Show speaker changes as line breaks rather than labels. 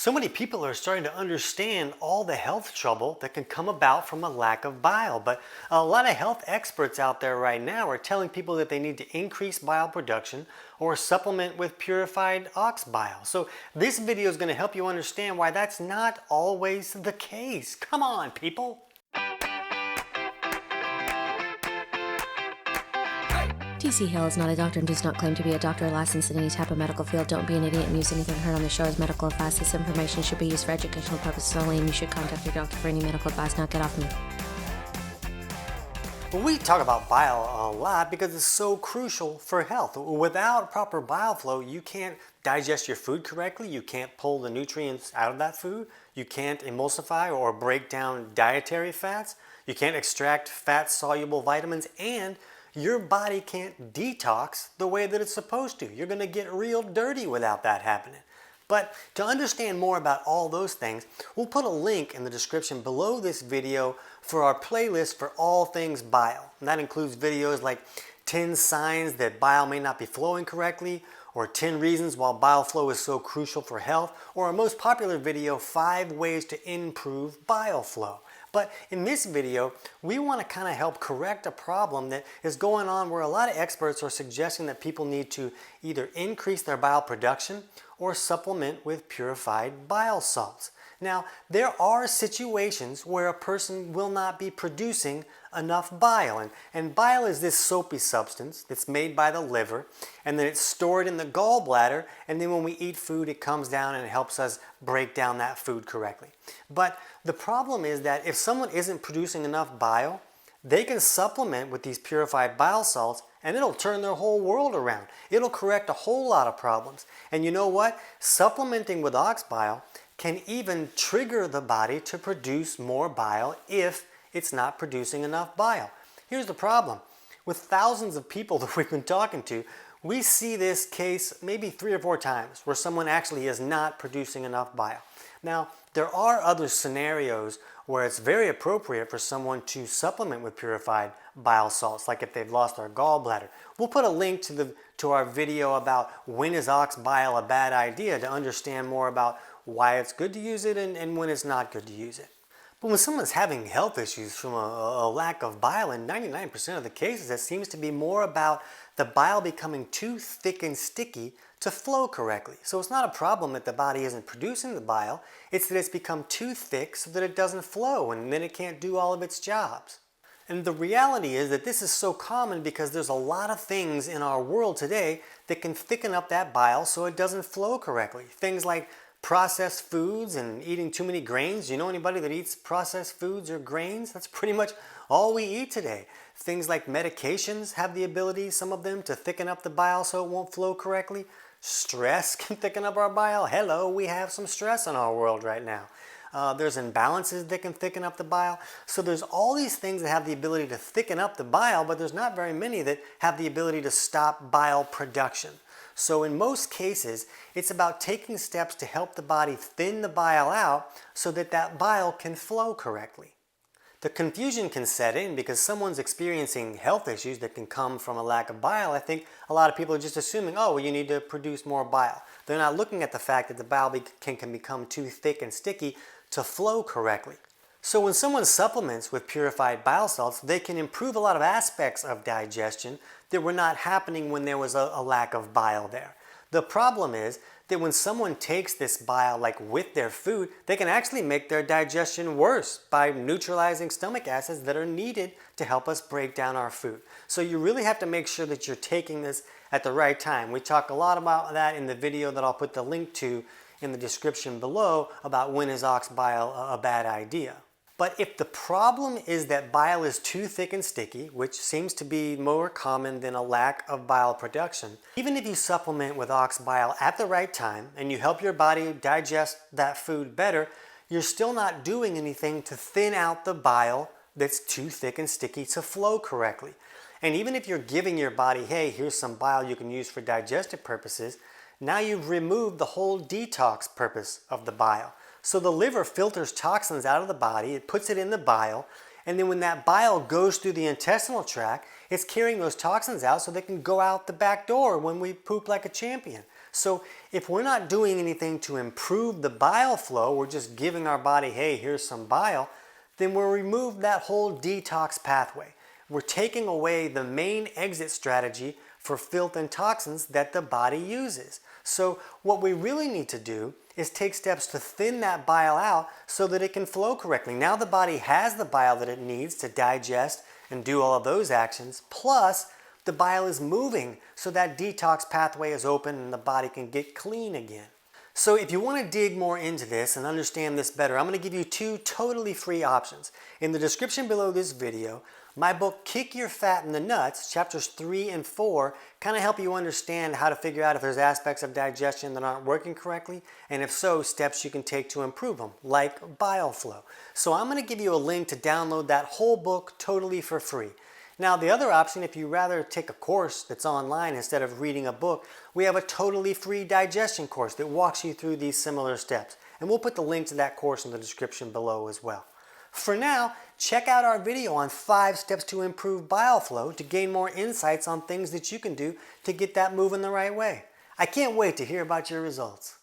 So many people are starting to understand all the health trouble that can come about from a lack of bile. But a lot of health experts out there right now are telling people that they need to increase bile production or supplement with purified ox bile. So this video is going to help you understand why that's not always the case. Come on, people.
TC Hale is not a doctor and does not claim to be a doctor or licensed in any type of medical field. Don't be an idiot and use anything heard on the show as medical advice. This information should be used for educational purposes only, and you should contact your doctor for any medical advice. Now get off me.
We talk about bile a lot because it's so crucial for health. Without proper bile flow, you can't digest your food correctly, you can't pull the nutrients out of that food, you can't emulsify or break down dietary fats, you can't extract fat-soluble vitamins, and your body can't detox the way that it's supposed to. You're going to get real dirty without that happening. But to understand more about all those things, we'll put a link in the description below this video for our playlist for all things bile. And that includes videos like 10 signs that bile may not be flowing correctly, or 10 reasons why bile flow is so crucial for health, or our most popular video, 5 ways to improve bile flow. But in this video, we want to kind of help correct a problem that is going on where a lot of experts are suggesting that people need to either increase their bile production or supplement with purified bile salts. Now, there are situations where a person will not be producing enough bile. And bile is this soapy substance that's made by the liver, and then it's stored in the gallbladder, and then when we eat food, it comes down and it helps us break down that food correctly. But the problem is that if someone isn't producing enough bile, they can supplement with these purified bile salts, and it'll turn their whole world around. It'll correct a whole lot of problems. And you know what? Supplementing with ox bile can even trigger the body to produce more bile if it's not producing enough bile. Here's the problem. With thousands of people that we've been talking to, we see this case maybe 3 or 4 times where someone actually is not producing enough bile. Now, there are other scenarios where it's very appropriate for someone to supplement with purified bile salts, like if they've lost their gallbladder. We'll put a link to our video about when is ox bile a bad idea to understand more about why it's good to use it and when it's not good to use it. But when someone's having health issues from a lack of bile, in 99% of the cases, it seems to be more about the bile becoming too thick and sticky to flow correctly. So it's not a problem that the body isn't producing the bile, it's that it's become too thick so that it doesn't flow and then it can't do all of its jobs. And the reality is that this is so common because there's a lot of things in our world today that can thicken up that bile so it doesn't flow correctly. Things like processed foods and eating too many grains. You know anybody that eats processed foods or grains? That's pretty much all we eat today. Things like medications have the ability, some of them, to thicken up the bile so it won't flow correctly. Stress can thicken up our bile. Hello, we have some stress in our world right now. There's imbalances that can thicken up the bile. So there's all these things that have the ability to thicken up the bile, but there's not very many that have the ability to stop bile production. So in most cases, it's about taking steps to help the body thin the bile out so that that bile can flow correctly. The confusion can set in because someone's experiencing health issues that can come from a lack of bile. I think a lot of people are just assuming, oh, well, you need to produce more bile. They're not looking at the fact that the bile can become too thick and sticky to flow correctly. So when someone supplements with purified bile salts, they can improve a lot of aspects of digestion that were not happening when there was a lack of bile there. The problem is that when someone takes this bile like with their food, they can actually make their digestion worse by neutralizing stomach acids that are needed to help us break down our food. So you really have to make sure that you're taking this at the right time. We talk a lot about that in the video that I'll put the link to in the description below about when is ox bile a bad idea. But if the problem is that bile is too thick and sticky, which seems to be more common than a lack of bile production, even if you supplement with ox bile at the right time and you help your body digest that food better, you're still not doing anything to thin out the bile that's too thick and sticky to flow correctly. And even if you're giving your body, hey, here's some bile you can use for digestive purposes, now you've removed the whole detox purpose of the bile. So the liver filters toxins out of the body, it puts it in the bile, and then when that bile goes through the intestinal tract, it's carrying those toxins out so they can go out the back door when we poop like a champion. So if we're not doing anything to improve the bile flow, we're just giving our body, hey, here's some bile, then we'll remove that whole detox pathway. We're taking away the main exit strategy for filth and toxins that the body uses. So what we really need to do is take steps to thin that bile out so that it can flow correctly. Now the body has the bile that it needs to digest and do all of those actions, plus the bile is moving so that detox pathway is open and the body can get clean again. So if you want to dig more into this and understand this better, I'm going to give you 2 totally free options. In the description below this video, my book, Kick Your Fat in the Nuts, chapters 3 and 4, kind of help you understand how to figure out if there's aspects of digestion that aren't working correctly, and if so, steps you can take to improve them, like bile flow. So I'm going to give you a link to download that whole book totally for free. Now the other option, if you rather take a course that's online instead of reading a book, we have a totally free digestion course that walks you through these similar steps. And we'll put the link to that course in the description below as well. For now, check out our video on 5 steps to improve bile flow to gain more insights on things that you can do to get that moving the right way. I can't wait to hear about your results.